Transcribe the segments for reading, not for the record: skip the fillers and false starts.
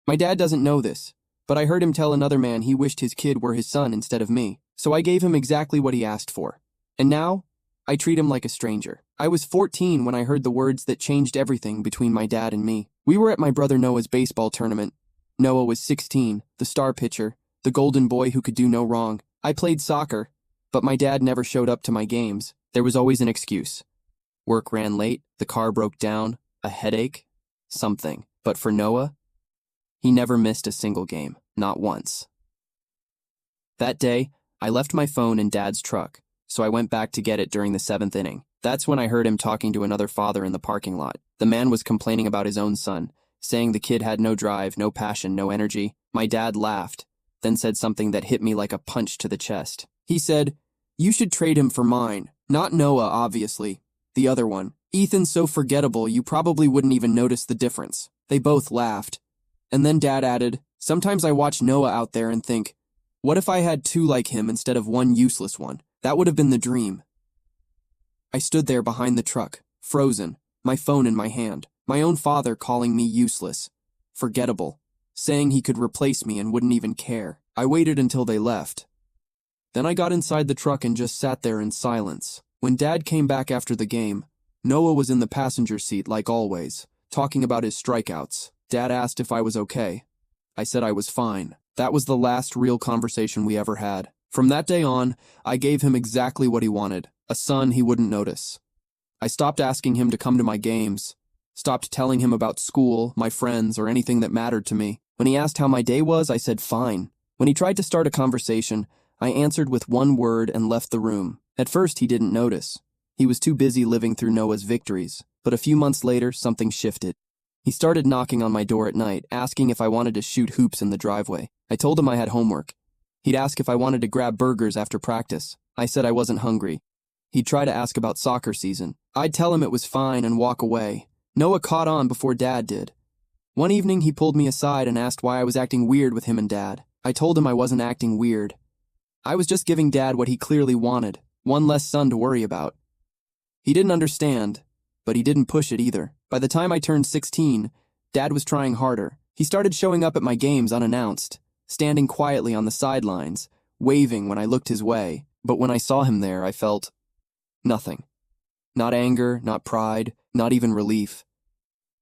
My dad doesn't know this, but I heard him tell another man he wished his kid were his son instead of me, so I gave him exactly what he asked for. And now, I treat him like a stranger. I was 14 when I heard the words that changed everything between my dad and me. We were at my brother Noah's baseball tournament. Noah was 16, the star pitcher, the golden boy who could do no wrong. I played soccer, but my dad never showed up to my games. There was always an excuse. Work ran late, the car broke down, a headache, something. But for Noah, he never missed a single game, not once. That day, I left my phone in Dad's truck, so I went back to get it during the 7th inning. That's when I heard him talking to another father in the parking lot. The man was complaining about his own son, saying the kid had no drive, no passion, no energy. My dad laughed, then said something that hit me like a punch to the chest. He said, "You should trade him for mine. Not Noah, obviously. The other one. Ethan's so forgettable you probably wouldn't even notice the difference." They both laughed. And then Dad added, "Sometimes I watch Noah out there and think, what if I had two like him instead of one useless one? That would have been the dream." I stood there behind the truck, frozen, my phone in my hand, my own father calling me useless, forgettable, saying he could replace me and wouldn't even care. I waited until they left. Then I got inside the truck and just sat there in silence. When Dad came back after the game, Noah was in the passenger seat like always, talking about his strikeouts. Dad asked if I was okay. I said I was fine. That was the last real conversation we ever had. From that day on, I gave him exactly what he wanted, a son he wouldn't notice. I stopped asking him to come to my games, stopped telling him about school, my friends, or anything that mattered to me. When he asked how my day was, I said fine. When he tried to start a conversation, I answered with one word and left the room. At first, he didn't notice. He was too busy living through Noah's victories. But a few months later, something shifted. He started knocking on my door at night, asking if I wanted to shoot hoops in the driveway. I told him I had homework. He'd ask if I wanted to grab burgers after practice. I said I wasn't hungry. He'd try to ask about soccer season. I'd tell him it was fine and walk away. Noah caught on before Dad did. One evening, he pulled me aside and asked why I was acting weird with him and Dad. I told him I wasn't acting weird. I was just giving Dad what he clearly wanted, one less son to worry about. He didn't understand, but he didn't push it either. By the time I turned 16, Dad was trying harder. He started showing up at my games unannounced, standing quietly on the sidelines, waving when I looked his way. But when I saw him there, I felt nothing. Not anger, not pride, not even relief.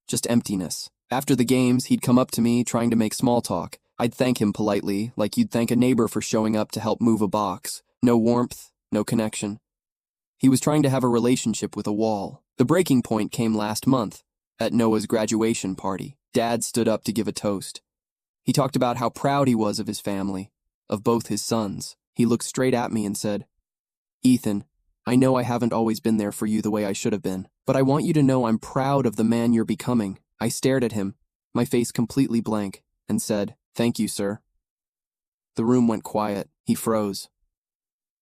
Just emptiness. After the games, he'd come up to me, trying to make small talk. I'd thank him politely, like you'd thank a neighbor for showing up to help move a box. No warmth, no connection. He was trying to have a relationship with a wall. The breaking point came last month, at Noah's graduation party. Dad stood up to give a toast. He talked about how proud he was of his family, of both his sons. He looked straight at me and said, "Ethan, I know I haven't always been there for you the way I should have been, but I want you to know I'm proud of the man you're becoming." I stared at him, my face completely blank, and said, "Thank you, sir." The room went quiet. He froze.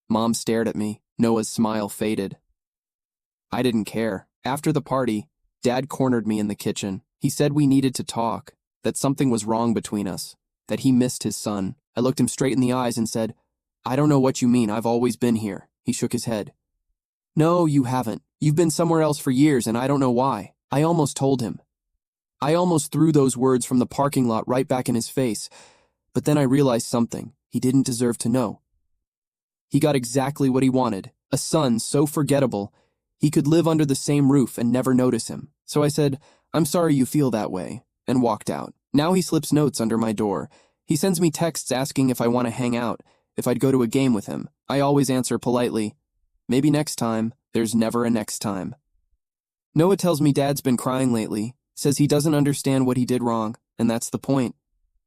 Mom stared at me. Noah's smile faded. I didn't care. After the party, Dad cornered me in the kitchen. He said we needed to talk, that something was wrong between us, that he missed his son. I looked him straight in the eyes and said, "I don't know what you mean. I've always been here." He shook his head. "No, you haven't. You've been somewhere else for years, and I don't know why." I almost told him. I almost threw those words from the parking lot right back in his face, but then I realized something he didn't deserve to know. He got exactly what he wanted, a son so forgettable he could live under the same roof and never notice him. So I said, "I'm sorry you feel that way," and walked out. Now he slips notes under my door. He sends me texts asking if I want to hang out, if I'd go to a game with him. I always answer politely, "Maybe next time." There's never a next time. Noah tells me Dad's been crying lately, says he doesn't understand what he did wrong, and that's the point.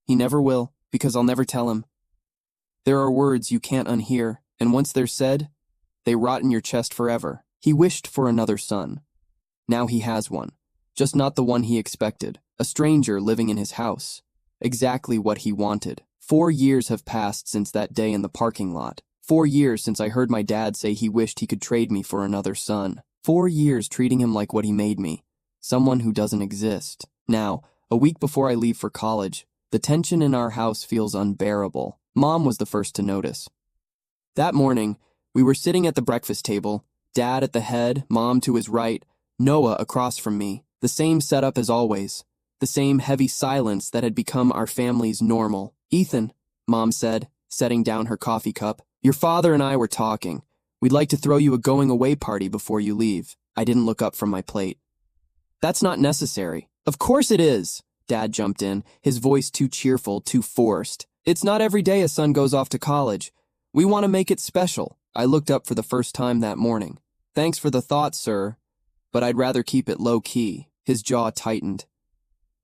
He never will, because I'll never tell him. There are words you can't unhear, and once they're said, they rot in your chest forever. He wished for another son. Now he has one, just not the one he expected. A stranger living in his house. Exactly what he wanted. 4 years have passed since that day in the parking lot. 4 years since I heard my dad say he wished he could trade me for another son. 4 years treating him like what he made me. Someone who doesn't exist. Now, a week before I leave for college, the tension in our house feels unbearable. Mom was the first to notice. That morning, we were sitting at the breakfast table, Dad at the head, Mom to his right, Noah across from me, the same setup as always. the same heavy silence that had become our family's normal. "Ethan," Mom said, setting down her coffee cup, "your father and I were talking. We'd like to throw you a going-away party before you leave." I didn't look up from my plate. "That's not necessary." "Of course it is," Dad jumped in, his voice too cheerful, too forced. "It's not every day a son goes off to college. We want to make it special." I looked up for the first time that morning. "Thanks for the thought, sir, but I'd rather keep it low-key." His jaw tightened.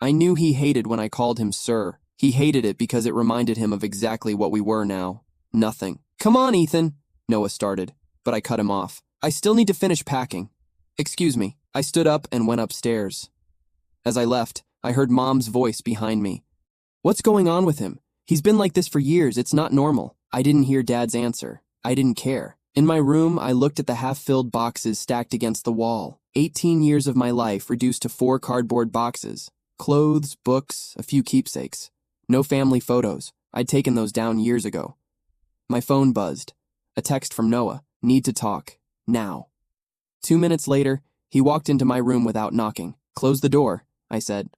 I knew he hated when I called him sir. He hated it because it reminded him of exactly what we were now. Nothing. "Come on, Ethan," Noah started, but I cut him off. "I still need to finish packing." "Excuse me." I stood up and went upstairs. As I left, I heard Mom's voice behind me. "What's going on with him? He's been like this for years. It's not normal." I didn't hear Dad's answer. I didn't care. In my room, I looked at the half-filled boxes stacked against the wall. 18 years of my life reduced to 4 cardboard boxes. Clothes, books, a few keepsakes. No family photos. I'd taken those down years ago. My phone buzzed. A text from Noah. "Need to talk. Now." 2 minutes later, he walked into my room without knocking. "Close the door," I said.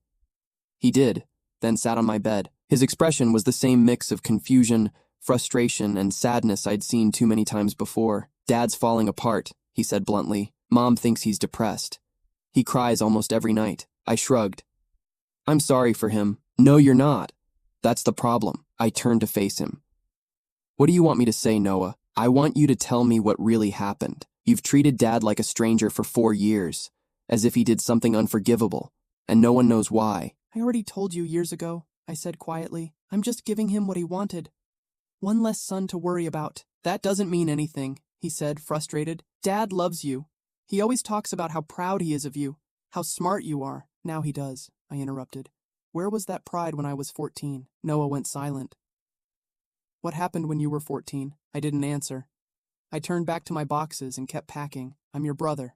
He did, then sat on my bed. His expression was the same mix of confusion, frustration, and sadness I'd seen too many times before. "Dad's falling apart," he said bluntly. "Mom thinks he's depressed. He cries almost every night." I shrugged. "I'm sorry for him." "No, you're not. That's the problem." I turned to face him. "What do you want me to say, Noah? I want you to tell me what really happened. You've treated Dad like a stranger for 4 years, as if he did something unforgivable, and no one knows why." "I already told you years ago," I said quietly. "I'm just giving him what he wanted. One less son to worry about." "That doesn't mean anything," he said, frustrated. "Dad loves you. He always talks about how proud he is of you, how smart you are." "Now he does," I interrupted. "Where was that pride when I was 14? Noah went silent. "What happened when you were 14? I didn't answer. I turned back to my boxes and kept packing. "I'm your brother,"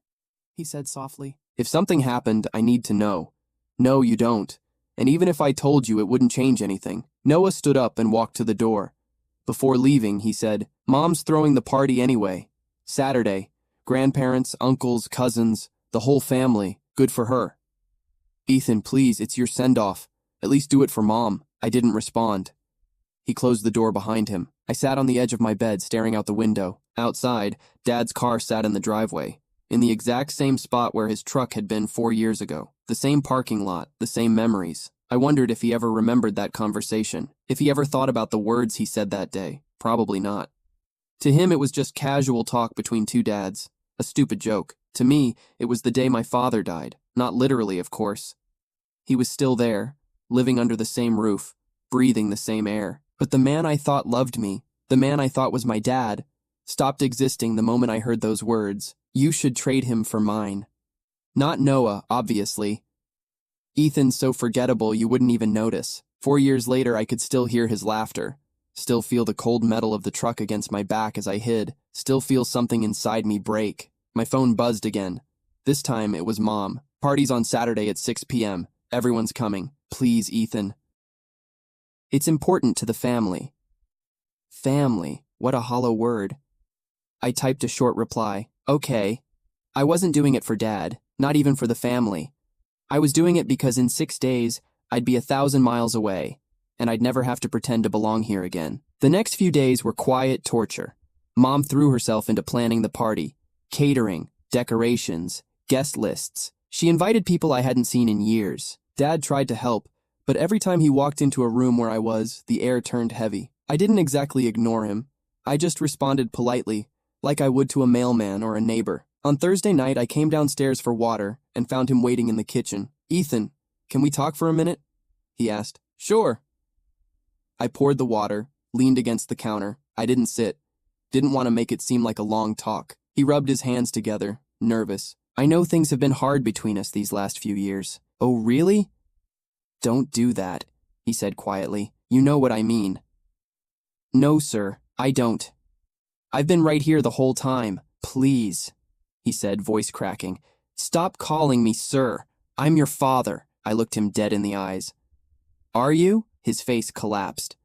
he said softly. "If something happened, I need to know." "No, you don't. And even if I told you, it wouldn't change anything." Noah stood up and walked to the door. Before leaving, he said, "Mom's throwing the party anyway. Saturday. Grandparents, uncles, cousins, the whole family. Good for her." "Ethan, please, it's your send-off. At least do it for Mom." I didn't respond. He closed the door behind him. I sat on the edge of my bed, staring out the window. Outside, Dad's car sat in the driveway, in the exact same spot where his truck had been 4 years ago. The same parking lot, the same memories. I wondered if he ever remembered that conversation, if he ever thought about the words he said that day. Probably not. To him, it was just casual talk between two dads, a stupid joke. To me, it was the day my father died. Not literally, of course. He was still there, living under the same roof, breathing the same air. But the man I thought loved me, the man I thought was my dad, stopped existing the moment I heard those words. "You should trade him for mine." Not Noah, obviously. Ethan's so forgettable you wouldn't even notice. 4 years later, I could still hear his laughter, still feel the cold metal of the truck against my back as I hid, still feel something inside me break. My phone buzzed again. This time, it was Mom. "Party's on Saturday at 6 p.m. Everyone's coming. Please, Ethan." It's important to the family. Family. What a hollow word. I typed a short reply. "Okay." I wasn't doing it for Dad, not even for the family. I was doing it because in 6 days, I'd be 1,000 miles away, and I'd never have to pretend to belong here again. The next few days were quiet torture. Mom threw herself into planning the party, catering, decorations, guest lists. She invited people I hadn't seen in years. Dad tried to help, but every time he walked into a room where I was, the air turned heavy. I didn't exactly ignore him. I just responded politely, like I would to a mailman or a neighbor. On Thursday night, I came downstairs for water and found him waiting in the kitchen. "Ethan, can we talk for a minute?" he asked. "Sure." I poured the water, leaned against the counter. I didn't sit. Didn't want to make it seem like a long talk. He rubbed his hands together, nervous. "I know things have been hard between us these last few years." "Oh, really?" "Don't do that," he said quietly. "You know what I mean." "No, sir, I don't. I've been right here the whole time. Please," he said, voice cracking. "Stop calling me sir. I'm your father." I looked him dead in the eyes. "Are you?" His face collapsed.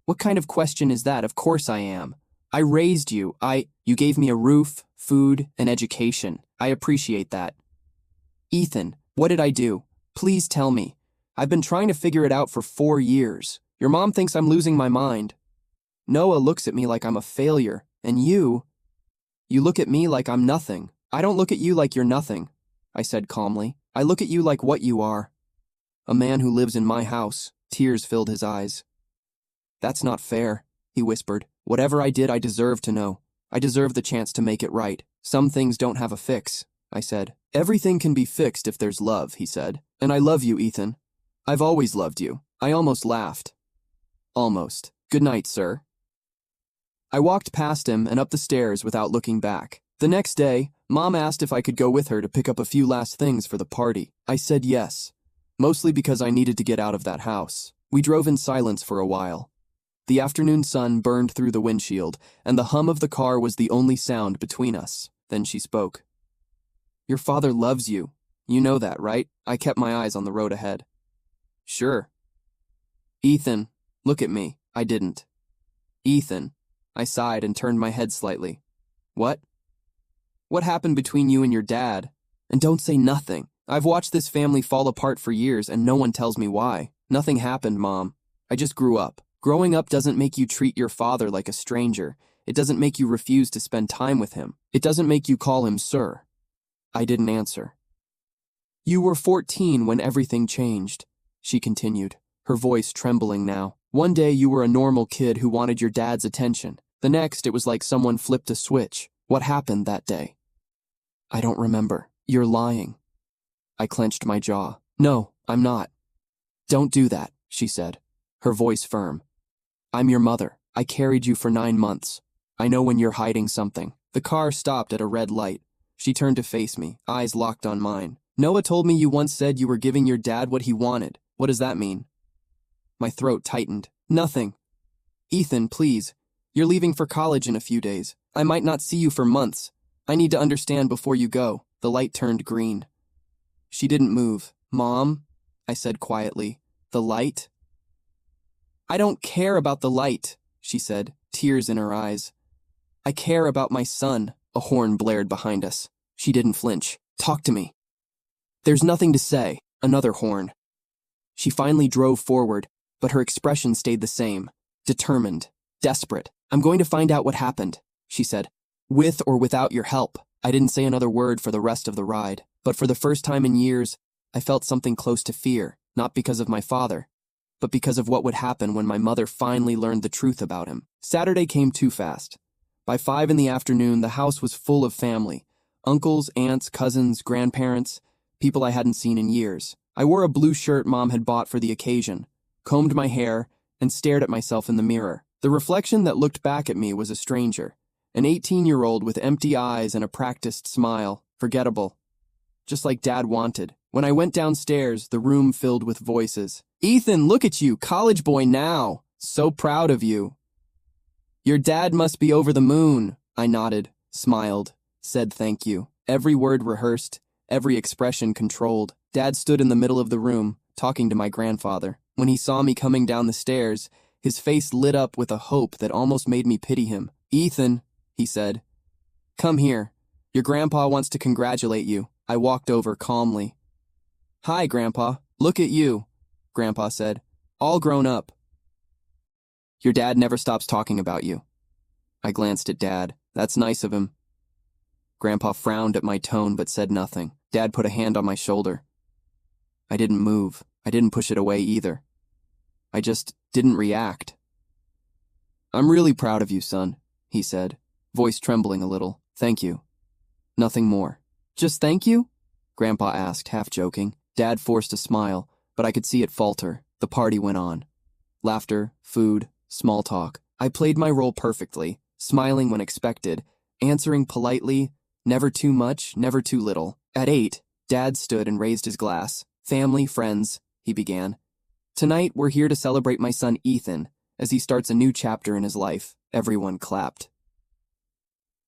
"What kind of question is that? Of course I am. I raised you. You gave me a roof, food, and education. I appreciate that." "Ethan, what did I do? Please tell me. I've been trying to figure it out for 4 years. Your mom thinks I'm losing my mind. Noah looks at me like I'm a failure, and you look at me like I'm nothing. I don't look at you like you're nothing, I said calmly. I look at you like what you are. A man who lives in my house. Tears filled his eyes. That's not fair, he whispered. Whatever I did, I deserve to know. I deserve the chance to make it right. Some things don't have a fix, I said. Everything can be fixed if there's love, he said. And I love you, Ethan. I've always loved you. I almost laughed. Almost. Good night, sir. I walked past him and up the stairs without looking back. The next day, Mom asked if I could go with her to pick up a few last things for the party. I said yes, mostly because I needed to get out of that house. We drove in silence for a while. The afternoon sun burned through the windshield, and the hum of the car was the only sound between us. Then she spoke. Your father loves you. You know that, right? I kept my eyes on the road ahead. Sure. Ethan, look at me. I didn't. Ethan. I sighed and turned my head slightly. What? What happened between you and your dad? And don't say nothing. I've watched this family fall apart for years and no one tells me why. Nothing happened, Mom. I just grew up. Growing up doesn't make you treat your father like a stranger. It doesn't make you refuse to spend time with him. It doesn't make you call him sir. I didn't answer. You were 14 when everything changed, she continued, her voice trembling now. One day you were a normal kid who wanted your dad's attention. The next, it was like someone flipped a switch. What happened that day? I don't remember. You're lying. I clenched my jaw. No, I'm not. Don't do that, she said, her voice firm. I'm your mother. I carried you for 9 months. I know when you're hiding something. The car stopped at a red light. She turned to face me, eyes locked on mine. Noah told me you once said you were giving your dad what he wanted. What does that mean? My throat tightened. Nothing. Ethan, please. You're leaving for college in a few days. I might not see you for months. I need to understand before you go. The light turned green. She didn't move. Mom, I said quietly. The light? I don't care about the light, she said, tears in her eyes. I care about my son. A horn blared behind us. She didn't flinch. Talk to me. There's nothing to say. Another horn. She finally drove forward, but her expression stayed the same. Determined. Desperate. I'm going to find out what happened, she said. With or without your help. I didn't say another word for the rest of the ride, but for the first time in years, I felt something close to fear, not because of my father, but because of what would happen when my mother finally learned the truth about him. Saturday came too fast. By 5 in the afternoon, the house was full of family. Uncles, aunts, cousins, grandparents, people I hadn't seen in years. I wore a blue shirt Mom had bought for the occasion, combed my hair, and stared at myself in the mirror. The reflection that looked back at me was a stranger, an 18-year-old with empty eyes and a practiced smile, forgettable. Just like Dad wanted. When I went downstairs, the room filled with voices. Ethan, look at you, college boy now. So proud of you. Your dad must be over the moon. I nodded, smiled, said thank you. Every word rehearsed, every expression controlled. Dad stood in the middle of the room, talking to my grandfather. When he saw me coming down the stairs, his face lit up with a hope that almost made me pity him. Ethan, he said, come here. Your grandpa wants to congratulate you. I walked over calmly. Hi, Grandpa. Look at you, Grandpa said. All grown up. Your dad never stops talking about you. I glanced at Dad. That's nice of him. Grandpa frowned at my tone but said nothing. Dad put a hand on my shoulder. I didn't move. I didn't push it away either. I just didn't react. I'm really proud of you, son, he said, voice trembling a little. Thank you. Nothing more. Just thank you? Grandpa asked, half joking. Dad forced a smile, but I could see it falter. The party went on. Laughter, food, small talk. I played my role perfectly, smiling when expected, answering politely, never too much, never too little. At 8, Dad stood and raised his glass. Family, friends, he began. Tonight, we're here to celebrate my son Ethan, as he starts a new chapter in his life. Everyone clapped.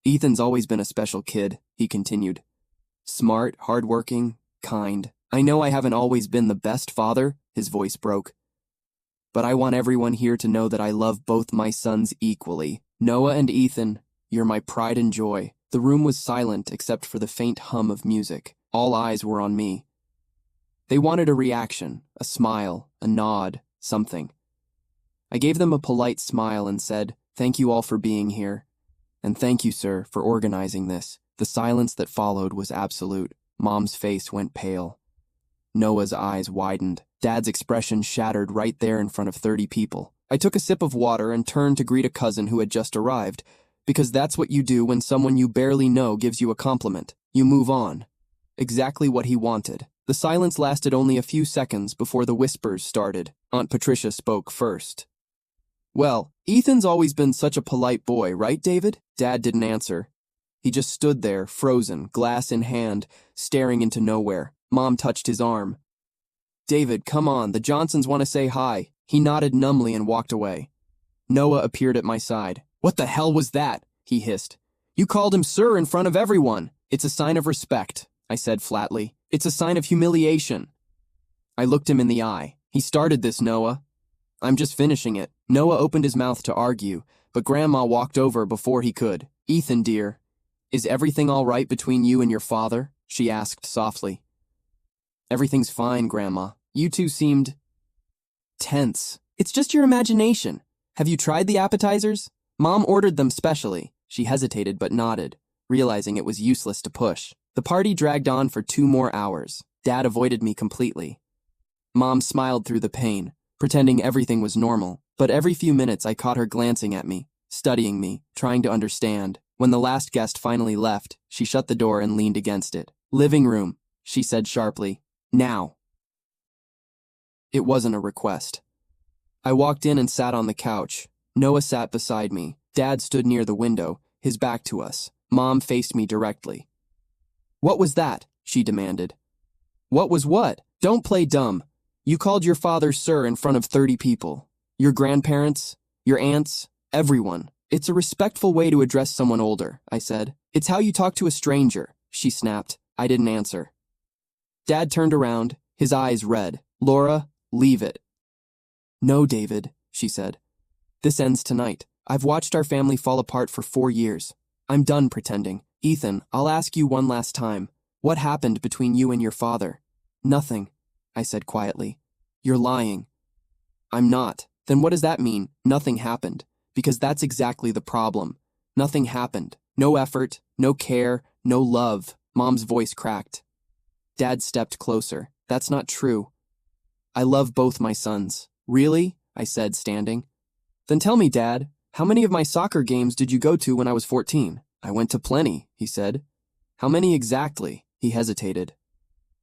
Ethan's always been a special kid, he continued. Smart, hardworking, kind. I know I haven't always been the best father, his voice broke. But I want everyone here to know that I love both my sons equally. Noah and Ethan, you're my pride and joy. The room was silent except for the faint hum of music. All eyes were on me. They wanted a reaction, a smile, a nod, something. I gave them a polite smile and said, "Thank you all for being here. And thank you, sir, for organizing this." The silence that followed was absolute. Mom's face went pale. Noah's eyes widened. Dad's expression shattered right there in front of 30 people. I took a sip of water and turned to greet a cousin who had just arrived, because that's what you do when someone you barely know gives you a compliment. You move on. Exactly what he wanted. The silence lasted only a few seconds before the whispers started. Aunt Patricia spoke first. "Well, Ethan's always been such a polite boy, right, David?" Dad didn't answer. He just stood there, frozen, glass in hand, staring into nowhere. Mom touched his arm. "David, come on, the Johnsons want to say hi." He nodded numbly and walked away. Noah appeared at my side. "What the hell was that?" he hissed. "You called him sir in front of everyone." "It's a sign of respect," I said flatly. "It's a sign of humiliation." I looked him in the eye. "He started this, Noah." "I'm just finishing it." Noah opened his mouth to argue, but Grandma walked over before he could. "Ethan, dear, is everything all right between you and your father?" she asked softly. "Everything's fine, Grandma. You two seemed tense." "It's just your imagination. Have you tried the appetizers?" "Mom ordered them specially." She hesitated but nodded, realizing it was useless to push. The party dragged on for 2 more hours. Dad avoided me completely. Mom smiled through the pain, pretending everything was normal, but every few minutes I caught her glancing at me, studying me, trying to understand. When the last guest finally left, she shut the door and leaned against it. "Living room," she said sharply. "Now." It wasn't a request. I walked in and sat on the couch. Noah sat beside me. Dad stood near the window, his back to us. Mom faced me directly. "What was that?" she demanded. "What was what? Don't play dumb. You called your father sir in front of 30 people. Your grandparents, your aunts, everyone. It's a respectful way to address someone older," I said. "It's how you talk to a stranger," she snapped. I didn't answer. Dad turned around, his eyes red. "Laura, leave it." "No, David," she said. "This ends tonight. I've watched our family fall apart for 4 years. I'm done pretending. Ethan, I'll ask you one last time. What happened between you and your father?" "Nothing," I said quietly. "You're lying." "I'm not." "Then what does that mean? Nothing happened. Because that's exactly the problem. Nothing happened. No effort, no care, no love." Mom's voice cracked. Dad stepped closer. "That's not true. I love both my sons." "Really?" I said, standing. "Then tell me, Dad, how many of my soccer games did you go to when I was 14? "I went to plenty," he said. "How many exactly?" He hesitated.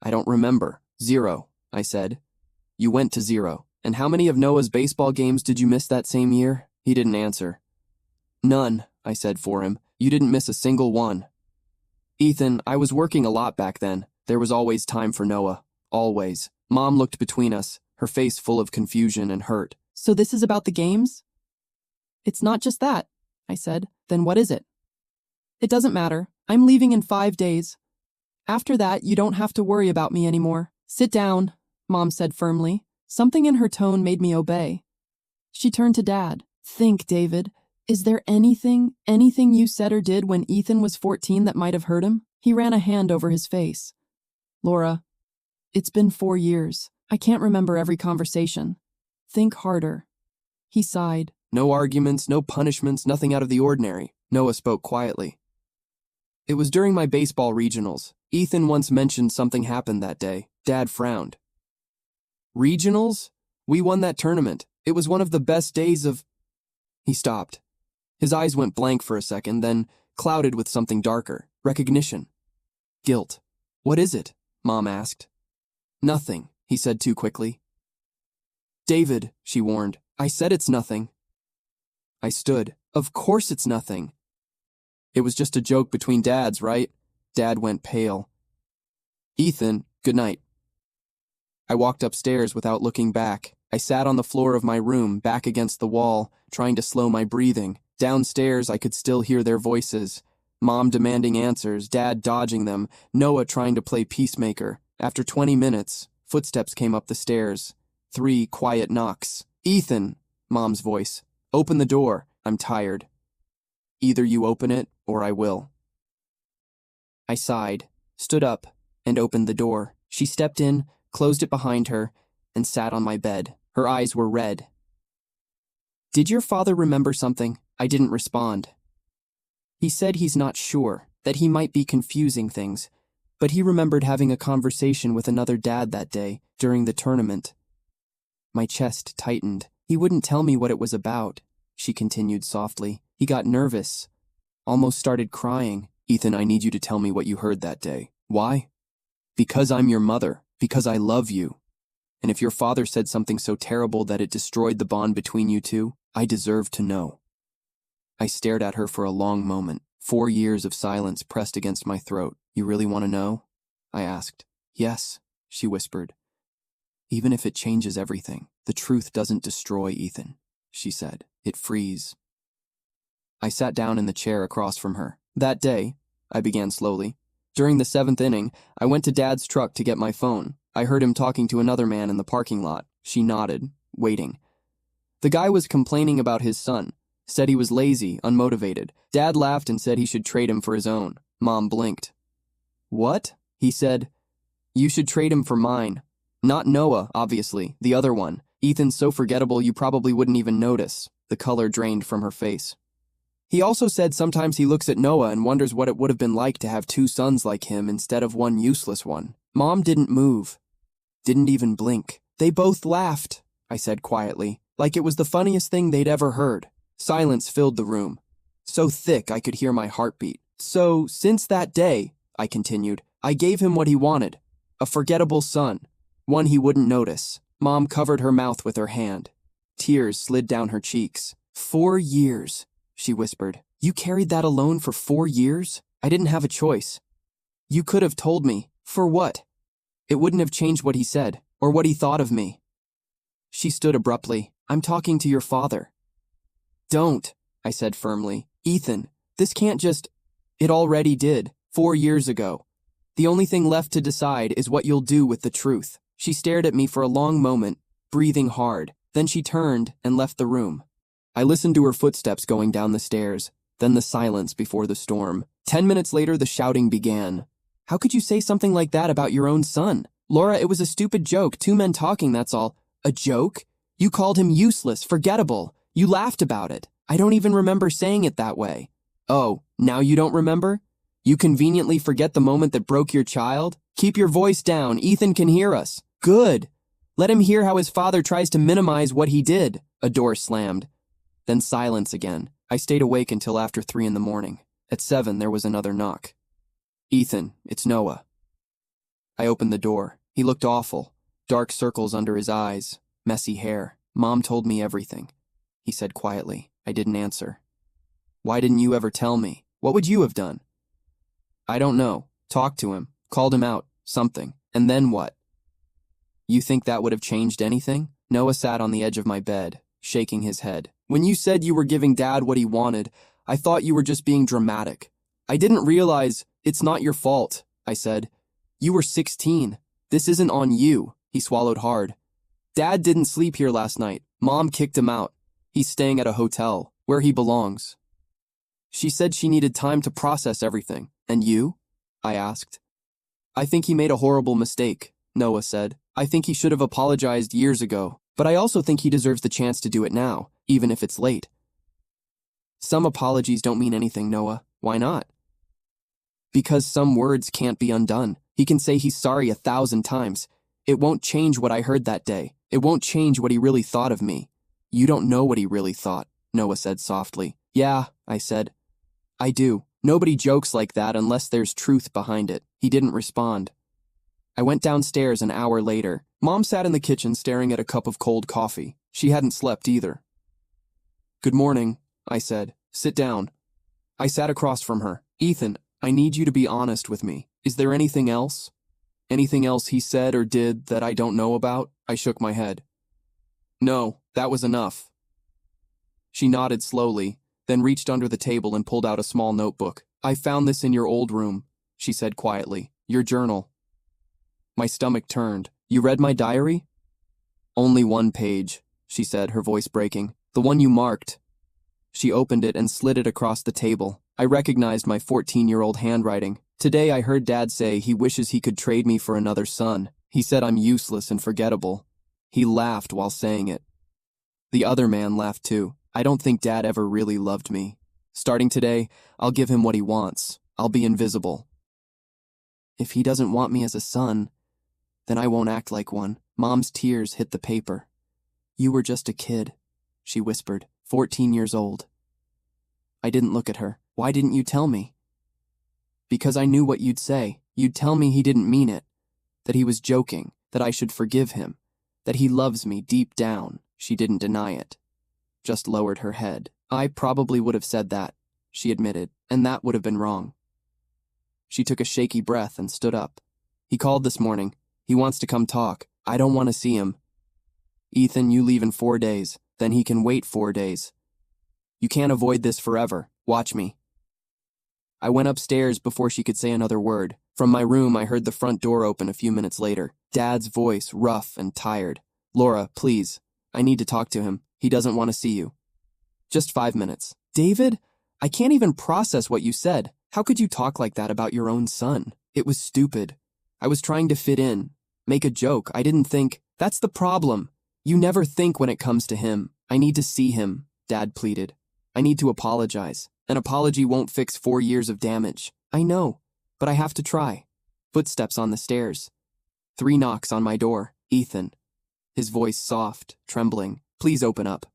"I don't remember." "0, I said. "You went to 0. And how many of Noah's baseball games did you miss that same year?" He didn't answer. "None," I said for him. "You didn't miss a single one." "Ethan, I was working a lot back then. There was always time for Noah. Always." Mom looked between us, her face full of confusion and hurt. "So this is about the games?" "It's not just that," I said. "Then what is it?" "It doesn't matter. I'm leaving in 5 days. After that, you don't have to worry about me anymore." "Sit down," Mom said firmly. Something in her tone made me obey. She turned to Dad. "Think, David. Is there anything you said or did when Ethan was 14 that might have hurt him?" He ran a hand over his face. "Laura, it's been 4 years. I can't remember every conversation. Think harder." He sighed. "No arguments, no punishments, nothing out of the ordinary." Noah spoke quietly. "It was during my baseball regionals. Ethan once mentioned something happened that day." Dad frowned. "Regionals? We won that tournament. It was one of the best days of—" He stopped. His eyes went blank for a second, then clouded with something darker. Recognition. Guilt. "What is it?" Mom asked. "Nothing," he said too quickly. "David," she warned. "I said it's nothing." I stood. "Of course it's nothing." "It was just a joke between dads, right?" Dad went pale. "Ethan, good night." I walked upstairs without looking back. I sat on the floor of my room, back against the wall, trying to slow my breathing. Downstairs, I could still hear their voices. Mom demanding answers, Dad dodging them, Noah trying to play peacemaker. After 20 minutes, footsteps came up the stairs. 3 quiet knocks. "Ethan," Mom's voice. "Open the door. I'm tired. Either you open it, or I will." I sighed, stood up, and opened the door. She stepped in, closed it behind her, and sat on my bed. Her eyes were red. "Did your father remember something?" I didn't respond. "He said he's not sure, that he might be confusing things, but he remembered having a conversation with another dad that day, during the tournament." My chest tightened. "He wouldn't tell me what it was about," she continued softly. "He got nervous, almost started crying." "Ethan, I need you to tell me what you heard that day." "Why?" "Because I'm your mother, because I love you. And if your father said something so terrible that it destroyed the bond between you two, I deserve to know." I stared at her for a long moment. 4 years of silence pressed against my throat. "You really want to know?" I asked. "Yes," she whispered. "Even if it changes everything, the truth doesn't destroy, Ethan," she said. "It frees." I sat down in the chair across from her. "That day," I began slowly, "during the 7th inning, I went to Dad's truck to get my phone. I heard him talking to another man in the parking lot." She nodded, waiting. "The guy was complaining about his son, said he was lazy, unmotivated. Dad laughed and said he should trade him for his own." Mom blinked. "What?" He said, "You should trade him for mine. Not Noah, obviously, the other one. Ethan's so forgettable you probably wouldn't even notice." The color drained from her face. "He also said sometimes he looks at Noah and wonders what it would have been like to have 2 sons like him instead of one useless one." Mom didn't move, didn't even blink. "They both laughed," I said quietly, like it was the funniest thing they'd ever heard. Silence filled the room, so thick I could hear my heartbeat. "So, since that day," I continued, "I gave him what he wanted. A forgettable son, one he wouldn't notice." Mom covered her mouth with her hand. Tears slid down her cheeks. "4 years," she whispered. "You carried that alone for 4 years? I didn't have a choice. You could have told me. For what? It wouldn't have changed what he said, or what he thought of me." She stood abruptly. "I'm talking to your father." "Don't," I said firmly. "Ethan, this can't just—" "It already did, 4 years ago. The only thing left to decide is what you'll do with the truth." She stared at me for a long moment, breathing hard. Then she turned and left the room. I listened to her footsteps going down the stairs, then the silence before the storm. 10 minutes later, the shouting began. "How could you say something like that about your own son? Laura, it was a stupid joke, 2 men talking, that's all." "A joke? You called him useless, forgettable. You laughed about it. I don't even remember saying it that way." "Oh, now you don't remember? You conveniently forget the moment that broke your child? Keep your voice down, Ethan can hear us." "Good. Let him hear how his father tries to minimize what he did." A door slammed. Then silence again. I stayed awake until after 3 in the morning. At 7, there was another knock. "Ethan, it's Noah." I opened the door. He looked awful. Dark circles under his eyes, messy hair. "Mom told me everything," he said quietly. I didn't answer. "Why didn't you ever tell me? What would you have done?" "I don't know. Talked to him, called him out, something. And then what?" "You think that would have changed anything?" Noah sat on the edge of my bed, shaking his head. "When you said you were giving Dad what he wanted, I thought you were just being dramatic. I didn't realize it's not your fault," I said. "You were 16. This isn't on you." He swallowed hard. "Dad didn't sleep here last night. Mom kicked him out. He's staying at a hotel, where he belongs. She said she needed time to process everything." "And you?" I asked. "I think he made a horrible mistake," Noah said. "I think he should have apologized years ago, but I also think he deserves the chance to do it now, even if it's late." "Some apologies don't mean anything, Noah. Why not?" "Because some words can't be undone. He can say he's sorry 1,000 times. It won't change what I heard that day. It won't change what he really thought of me." "You don't know what he really thought," Noah said softly. "Yeah," I said. "I do. Nobody jokes like that unless there's truth behind it." He didn't respond. I went downstairs an hour later. Mom sat in the kitchen staring at a cup of cold coffee. She hadn't slept either. "Good morning," I said. "Sit down." I sat across from her. "Ethan, I need you to be honest with me. Is there anything else? Anything else he said or did that I don't know about?" I shook my head. "No, that was enough." She nodded slowly, then reached under the table and pulled out a small notebook. "I found this in your old room," she said quietly. "Your journal." My stomach turned. "You read my diary?" "Only 1 page," she said, her voice breaking. "The one you marked." She opened it and slid it across the table. I recognized my 14-year-old handwriting. "Today I heard Dad say he wishes he could trade me for another son. He said I'm useless and forgettable. He laughed while saying it. The other man laughed too. I don't think Dad ever really loved me. Starting today, I'll give him what he wants. I'll be invisible. If he doesn't want me as a son, then I won't act like one. Mom's tears hit the paper. You were just a kid, she whispered, 14 years old. I didn't look at her. Why didn't you tell me? Because I knew what you'd say. You'd tell me he didn't mean it, that he was joking, that I should forgive him, that he loves me deep down. She didn't deny it, just lowered her head. I probably would have said that, she admitted, and that would have been wrong. She took a shaky breath and stood up. He called this morning. He wants to come talk. I don't want to see him. Ethan, you leave in 4 days. Then he can wait 4 days. You can't avoid this forever. Watch me. I went upstairs before she could say another word. From my room, I heard the front door open a few minutes later. Dad's voice, rough and tired. Laura, please. I need to talk to him. He doesn't want to see you. Just 5 minutes. David, I can't even process what you said. How could you talk like that about your own son? It was stupid. I was trying to fit in, make a joke. I didn't think. That's the problem. You never think when it comes to him. I need to see him, Dad pleaded. I need to apologize. An apology won't fix 4 years of damage. I know, but I have to try. Footsteps on the stairs. 3 knocks on my door. Ethan. His voice soft, trembling. Please open up.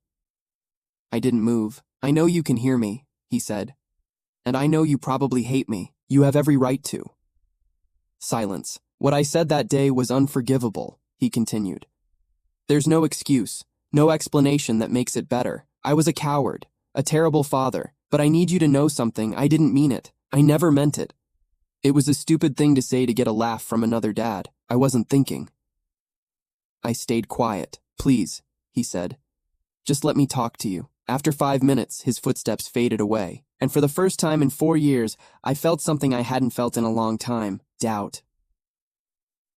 I didn't move. I know you can hear me, he said. And I know you probably hate me. You have every right to. Silence. What I said that day was unforgivable, he continued. There's no excuse, no explanation that makes it better. I was a coward, a terrible father, but I need you to know something. I didn't mean it. I never meant it. It was a stupid thing to say to get a laugh from another dad. I wasn't thinking. I stayed quiet. Please, he said. Just let me talk to you. After 5 minutes, his footsteps faded away, and for the first time in 4 years, I felt something I hadn't felt in a long time. Doubt.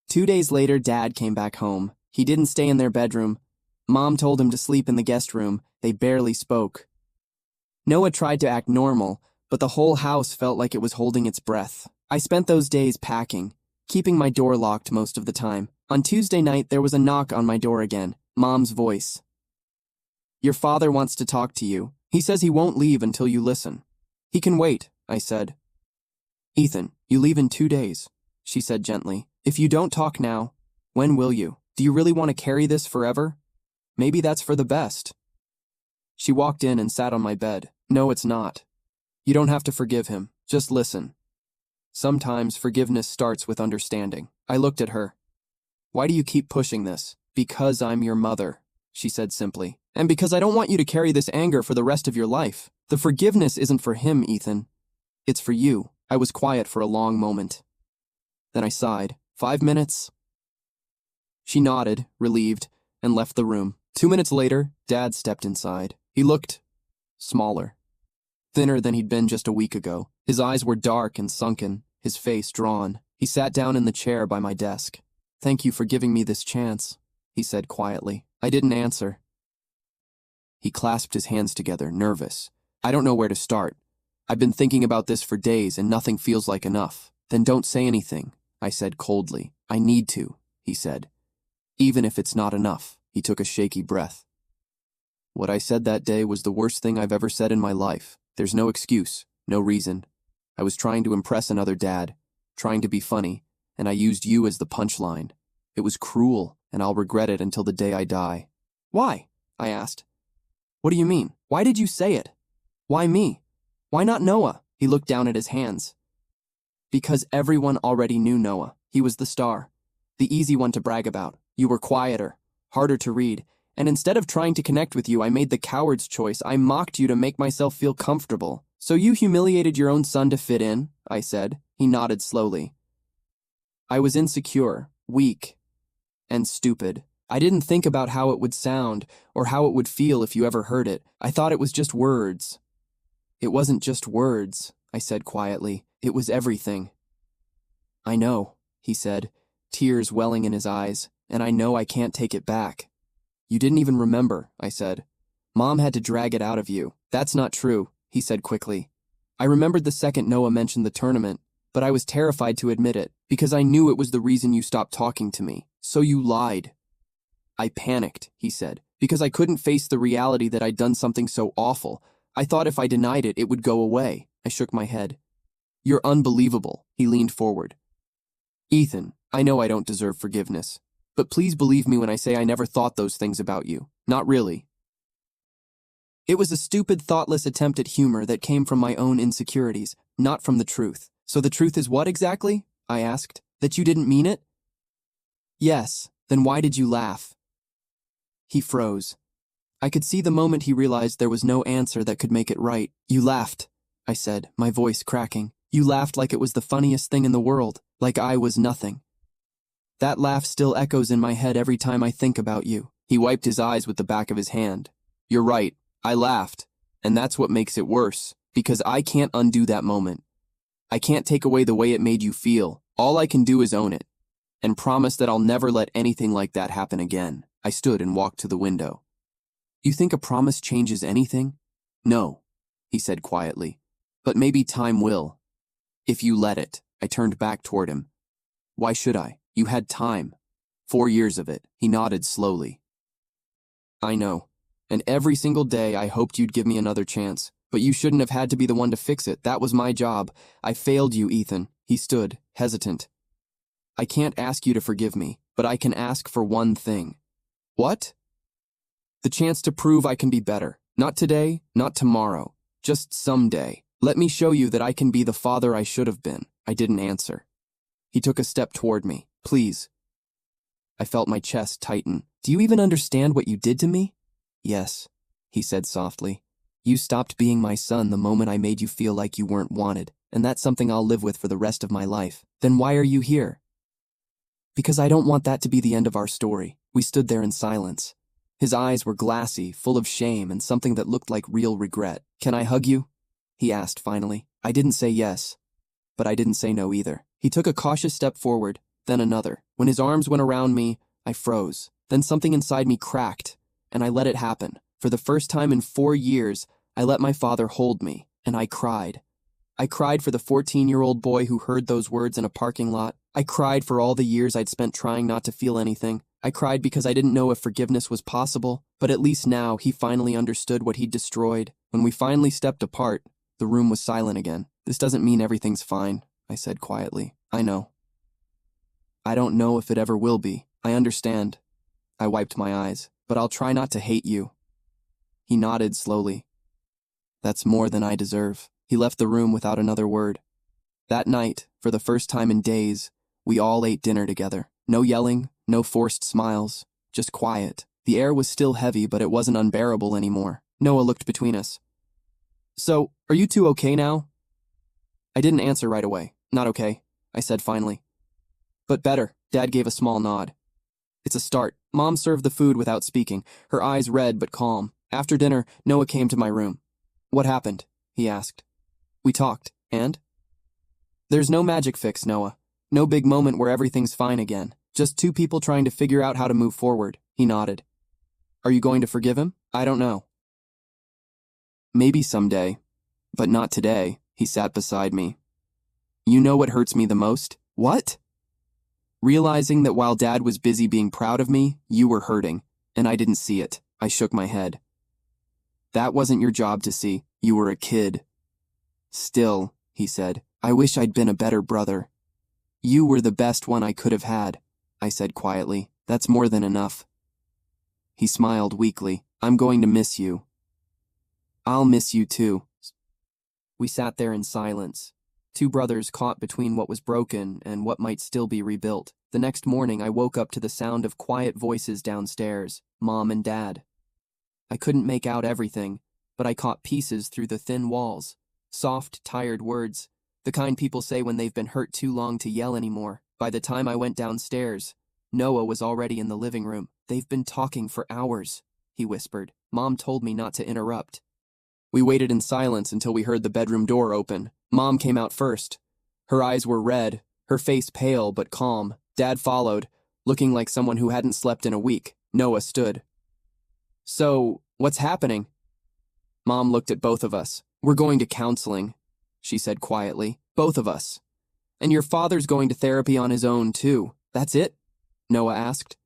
2 days later, Dad came back home. He didn't stay in their bedroom. Mom told him to sleep in the guest room. They barely spoke. Noah tried to act normal, but the whole house felt like it was holding its breath. I spent those days packing, keeping my door locked most of the time. On Tuesday night, there was a knock on my door again. Mom's voice. Your father wants to talk to you. He says he won't leave until you listen. He can wait, I said. Ethan, you leave in 2 days, she said gently. If you don't talk now, when will you? Do you really want to carry this forever? Maybe that's for the best. She walked in and sat on my bed. No, it's not. You don't have to forgive him. Just listen. Sometimes forgiveness starts with understanding. I looked at her. Why do you keep pushing this? Because I'm your mother, she said simply. And because I don't want you to carry this anger for the rest of your life. The forgiveness isn't for him, Ethan. It's for you. I was quiet for a long moment. Then I sighed. 5 minutes? She nodded, relieved, and left the room. 2 minutes later, Dad stepped inside. He looked smaller, thinner than he'd been just a week ago. His eyes were dark and sunken, his face drawn. He sat down in the chair by my desk. Thank you for giving me this chance, he said quietly. I didn't answer. He clasped his hands together, nervous. I don't know where to start. I've been thinking about this for days and nothing feels like enough. Then don't say anything, I said coldly. I need to, he said. Even if it's not enough. He took a shaky breath. What I said that day was the worst thing I've ever said in my life. There's no excuse, no reason. I was trying to impress another dad, trying to be funny, and I used you as the punchline. It was cruel, and I'll regret it until the day I die. Why? I asked. What do you mean? Why did you say it? Why me? Why not Noah? He looked down at his hands. Because everyone already knew Noah. He was the star, the easy one to brag about. You were quieter, harder to read, and instead of trying to connect with you, I made the coward's choice. I mocked you to make myself feel comfortable. So you humiliated your own son to fit in, I said. He nodded slowly. I was insecure, weak, and stupid. I didn't think about how it would sound or how it would feel if you ever heard it. I thought it was just words. It wasn't just words, I said quietly. It was everything. I know, he said, tears welling in his eyes, and I know I can't take it back. You didn't even remember, I said. Mom had to drag it out of you. That's not true, he said quickly. I remembered the second Noah mentioned the tournament, but I was terrified to admit it, because I knew it was the reason you stopped talking to me. So you lied. I panicked, he said, because I couldn't face the reality that I'd done something so awful. I thought if I denied it, it would go away. I shook my head. You're unbelievable, he leaned forward. Ethan, I know I don't deserve forgiveness, but please believe me when I say I never thought those things about you. Not really. It was a stupid, thoughtless attempt at humor that came from my own insecurities, not from the truth. So the truth is what exactly? I asked. That you didn't mean it? Yes, then why did you laugh? He froze. I could see the moment he realized there was no answer that could make it right. You laughed, I said, my voice cracking. You laughed like it was the funniest thing in the world, like I was nothing. That laugh still echoes in my head every time I think about you. He wiped his eyes with the back of his hand. You're right, I laughed, and that's what makes it worse, because I can't undo that moment. I can't take away the way it made you feel. All I can do is own it, and promise that I'll never let anything like that happen again. I stood and walked to the window. You think a promise changes anything? No, he said quietly, but maybe time will. If you let it. I turned back toward him. Why should I? You had time. 4 years of it. He nodded slowly. I know, and every single day I hoped you'd give me another chance, but you shouldn't have had to be the one to fix it. That was my job. I failed you, Ethan. He stood, hesitant. I can't ask you to forgive me, but I can ask for one thing. What? The chance to prove I can be better. Not today, not tomorrow, just someday. Let me show you that I can be the father I should have been. I didn't answer. He took a step toward me. Please. I felt my chest tighten. Do you even understand what you did to me? Yes, he said softly. You stopped being my son the moment I made you feel like you weren't wanted, and that's something I'll live with for the rest of my life. Then why are you here? Because I don't want that to be the end of our story. We stood there in silence. His eyes were glassy, full of shame and something that looked like real regret. Can I hug you? He asked finally. I didn't say yes, but I didn't say no either. He took a cautious step forward, then another. When his arms went around me, I froze. Then something inside me cracked, and I let it happen. For the first time in 4 years, I let my father hold me, and I cried. I cried for the 14-year-old boy who heard those words in a parking lot. I cried for all the years I'd spent trying not to feel anything. I cried because I didn't know if forgiveness was possible, but at least now he finally understood what he'd destroyed. When we finally stepped apart, the room was silent again. This doesn't mean everything's fine, I said quietly. I know. I don't know if it ever will be. I understand. I wiped my eyes, but I'll try not to hate you. He nodded slowly. That's more than I deserve. He left the room without another word. That night, for the first time in days, we all ate dinner together. No yelling, no forced smiles, just quiet. The air was still heavy, but it wasn't unbearable anymore. Noah looked between us. So, are you two okay now? I didn't answer right away. Not okay, I said finally. But better. Dad gave a small nod. It's a start. Mom served the food without speaking, her eyes red but calm. After dinner, Noah came to my room. What happened? He asked. We talked, and? There's no magic fix, Noah. No big moment where everything's fine again. Just two people trying to figure out how to move forward. He nodded. Are you going to forgive him? I don't know. Maybe someday, but not today. He sat beside me. You know what hurts me the most? What? Realizing that while Dad was busy being proud of me, you were hurting, and I didn't see it. I shook my head. That wasn't your job to see. You were a kid. Still, he said, I wish I'd been a better brother. You were the best one I could have had, I said quietly. That's more than enough. He smiled weakly. I'm going to miss you. I'll miss you too. We sat there in silence, two brothers caught between what was broken and what might still be rebuilt. The next morning, I woke up to the sound of quiet voices downstairs, Mom and Dad. I couldn't make out everything, but I caught pieces through the thin walls. Soft, tired words, the kind people say when they've been hurt too long to yell anymore. By the time I went downstairs, Noah was already in the living room. They've been talking for hours, he whispered. Mom told me not to interrupt. We waited in silence until we heard the bedroom door open. Mom came out first. Her eyes were red, her face pale but calm. Dad followed, looking like someone who hadn't slept in a week. Noah stood. So, what's happening? Mom looked at both of us. We're going to counseling, she said quietly. Both of us. And your father's going to therapy on his own, too. That's it? Noah asked.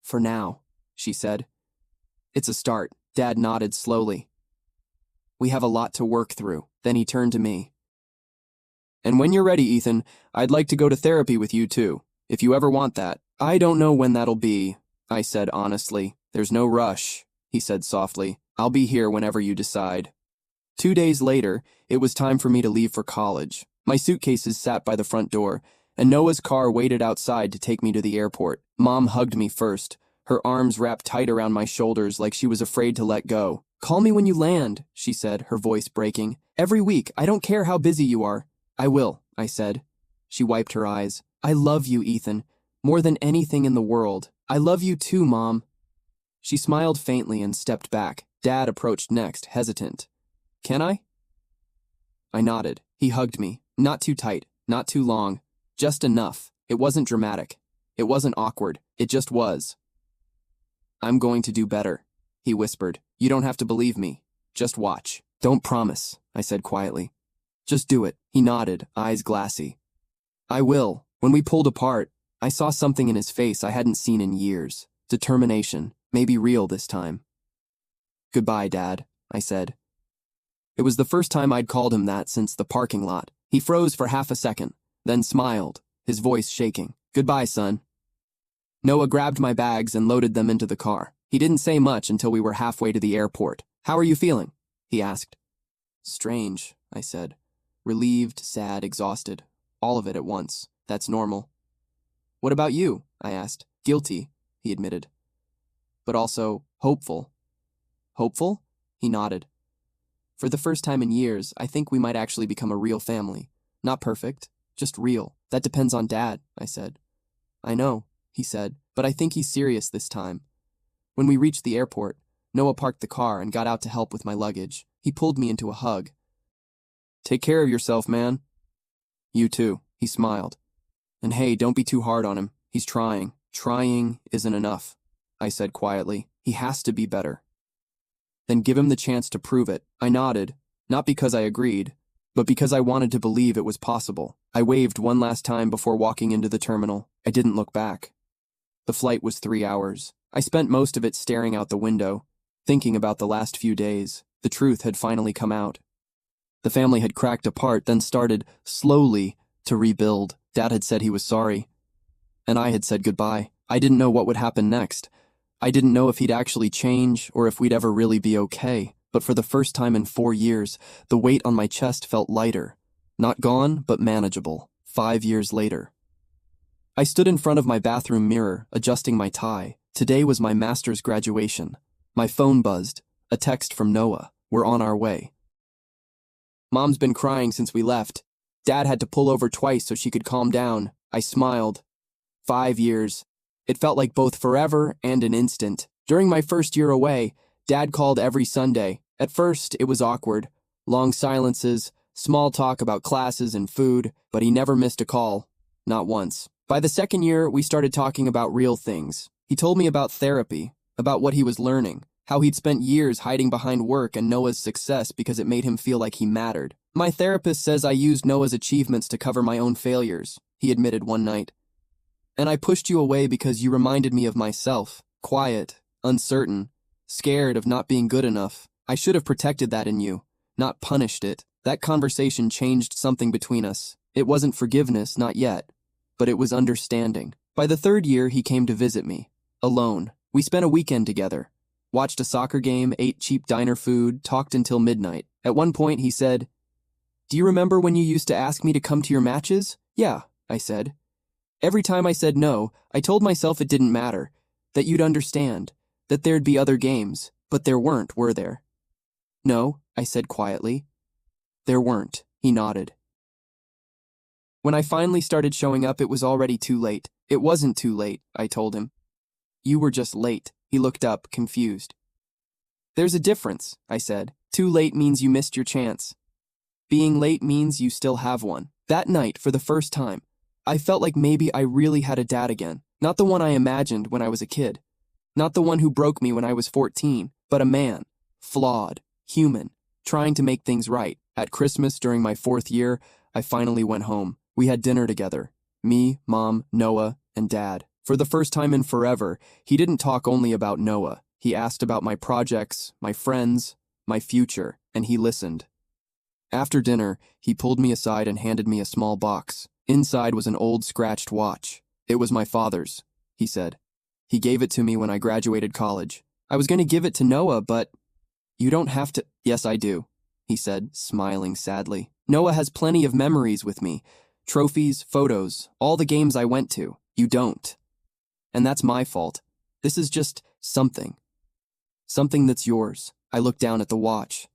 For now, she said. It's a start. Dad nodded slowly. We have a lot to work through. Then he turned to me. And when you're ready, Ethan, I'd like to go to therapy with you too, if you ever want that. I don't know when that'll be, I said honestly. There's no rush, he said softly. I'll be here whenever you decide. 2 days later, it was time for me to leave for college. My suitcases sat by the front door, and Noah's car waited outside to take me to the airport. Mom hugged me first, her arms wrapped tight around my shoulders like she was afraid to let go. Call me when you land, she said, her voice breaking. Every week, I don't care how busy you are. I will, I said. She wiped her eyes. I love you, Ethan, more than anything in the world. I love you too, Mom. She smiled faintly and stepped back. Dad approached next, hesitant. Can I? I nodded. He hugged me. Not too tight, not too long. Just enough. It wasn't dramatic. It wasn't awkward. It just was. I'm going to do better, he whispered. You don't have to believe me. Just watch. Don't promise, I said quietly. Just do it. He nodded, eyes glassy. I will. When we pulled apart, I saw something in his face I hadn't seen in years. Determination. Maybe real this time. Goodbye, Dad, I said. It was the first time I'd called him that since the parking lot. He froze for half a second, then smiled, his voice shaking. Goodbye, son. Noah grabbed my bags and loaded them into the car. He didn't say much until we were halfway to the airport. How are you feeling? He asked. Strange, I said. Relieved, sad, exhausted. All of it at once. That's normal. What about you? I asked. Guilty, he admitted. But also hopeful. Hopeful? He nodded. For the first time in years, I think we might actually become a real family. Not perfect, just real. That depends on Dad, I said. I know, he said, but I think he's serious this time. When we reached the airport, Noah parked the car and got out to help with my luggage. He pulled me into a hug. Take care of yourself, man. You too, he smiled. And hey, don't be too hard on him. He's trying. Trying isn't enough, I said quietly. He has to be better. Then give him the chance to prove it. I nodded, not because I agreed, but because I wanted to believe it was possible. I waved one last time before walking into the terminal. I didn't look back. The flight was 3 hours. I spent most of it staring out the window, thinking about the last few days. The truth had finally come out. The family had cracked apart, then started, slowly, to rebuild. Dad had said he was sorry, and I had said goodbye. I didn't know what would happen next. I didn't know if he'd actually change or if we'd ever really be okay, but for the first time in 4 years, the weight on my chest felt lighter. Not gone, but manageable. 5 years later. I stood in front of my bathroom mirror, adjusting my tie. Today was my master's graduation. My phone buzzed. A text from Noah. We're on our way. Mom's been crying since we left. Dad had to pull over twice so she could calm down. I smiled. 5 years. It felt like both forever and an instant. During my first year away, Dad called every Sunday. At first, it was awkward. Long silences, small talk about classes and food, but he never missed a call. Not once. By the second year, we started talking about real things. He told me about therapy, about what he was learning, how he'd spent years hiding behind work and Noah's success because it made him feel like he mattered. My therapist says I used Noah's achievements to cover my own failures, he admitted one night. And I pushed you away because you reminded me of myself. Quiet, uncertain, scared of not being good enough. I should have protected that in you, not punished it. That conversation changed something between us. It wasn't forgiveness, not yet, but it was understanding. By the 3rd year, he came to visit me, alone. We spent a weekend together, watched a soccer game, ate cheap diner food, talked until midnight. At one point, he said, "Do you remember when you used to ask me to come to your matches?" "Yeah," I said. Every time I said no, I told myself it didn't matter, that you'd understand, that there'd be other games, but there weren't, were there? No, I said quietly. There weren't, he nodded. When I finally started showing up, it was already too late. It wasn't too late, I told him. You were just late. He looked up, confused. There's a difference, I said. Too late means you missed your chance. Being late means you still have one. That night, for the first time, I felt like maybe I really had a dad again. Not the one I imagined when I was a kid. Not the one who broke me when I was 14, but a man. Flawed. Human. Trying to make things right. At Christmas, during my 4th year, I finally went home. We had dinner together. Me, Mom, Noah, and Dad. For the first time in forever, he didn't talk only about Noah. He asked about my projects, my friends, my future, and he listened. After dinner, he pulled me aside and handed me a small box. Inside was an old scratched watch. It was my father's, he said. He gave it to me when I graduated college. I was going to give it to Noah, but you don't have to. Yes, I do, he said, smiling sadly. Noah has plenty of memories with me. Trophies, photos, all the games I went to. You don't. And that's my fault. This is just something. Something that's yours. I looked down at the watch.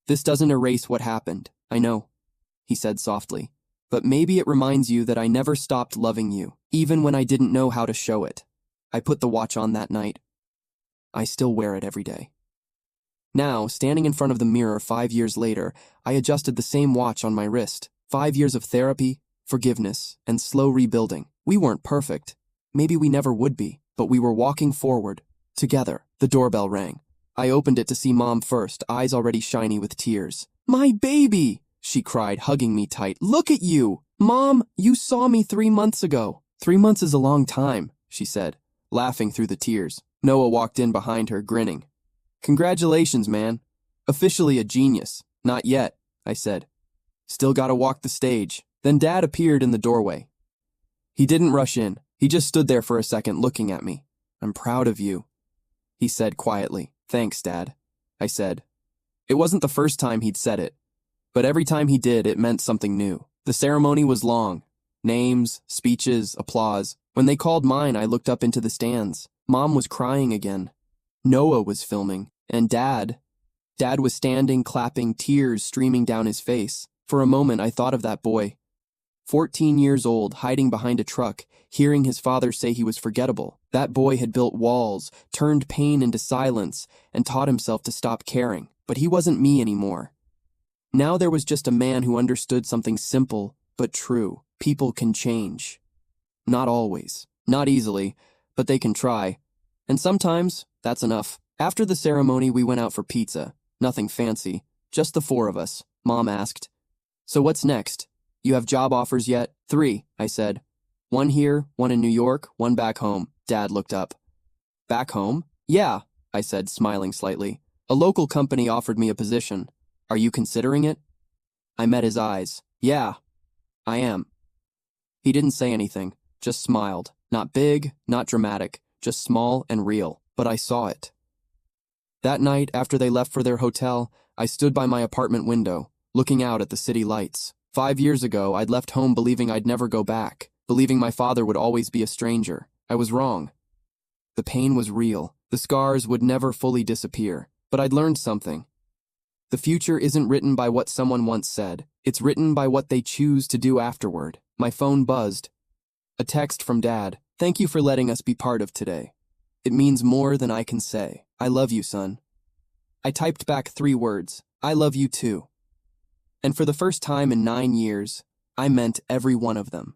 This doesn't erase what happened, I know, he said softly. But maybe it reminds you that I never stopped loving you, even when I didn't know how to show it. I put the watch on that night. I still wear it every day. Now, standing in front of the mirror 5 years later, I adjusted the same watch on my wrist. 5 years of therapy, forgiveness, and slow rebuilding. We weren't perfect. Maybe we never would be, but we were walking forward, together. The doorbell rang. I opened it to see Mom first, eyes already shiny with tears. My baby, she cried, hugging me tight. Look at you. Mom, you saw me 3 months ago. 3 months is a long time, she said, laughing through the tears. Noah walked in behind her, grinning. Congratulations, man. Officially a genius. Not yet, I said. Still gotta walk the stage. Then Dad appeared in the doorway. He didn't rush in. He just stood there for a second looking at me. I'm proud of you, he said quietly. Thanks, Dad, I said. It wasn't the first time he'd said it, but every time he did, it meant something new. The ceremony was long. Names, speeches, applause. When they called mine, I looked up into the stands. Mom was crying again. Noah was filming, and Dad was standing, clapping, tears streaming down his face. For a moment, I thought of that boy, 14 years old, hiding behind a truck, hearing his father say he was forgettable. That boy had built walls, turned pain into silence, and taught himself to stop caring. But he wasn't me anymore. Now there was just a man who understood something simple, but true. People can change. Not always. Not easily, but they can try. And sometimes, that's enough. After the ceremony, we went out for pizza. Nothing fancy. Just the 4 of us. Mom asked, So what's next? You have job offers yet? 3, I said. 1 here, 1 in New York, 1 back home. Dad looked up. Back home? Yeah, I said, smiling slightly. A local company offered me a position. Are you considering it? I met his eyes. Yeah, I am. He didn't say anything, just smiled. Not big, not dramatic, just small and real. But I saw it. That night, after they left for their hotel, I stood by my apartment window, looking out at the city lights. 5 years ago, I'd left home believing I'd never go back, believing my father would always be a stranger. I was wrong. The pain was real. The scars would never fully disappear. But I'd learned something. The future isn't written by what someone once said. It's written by what they choose to do afterward. My phone buzzed. A text from Dad. Thank you for letting us be part of today. It means more than I can say. I love you, son. I typed back 3 words. I love you too. And for the first time in 9 years, I meant every one of them.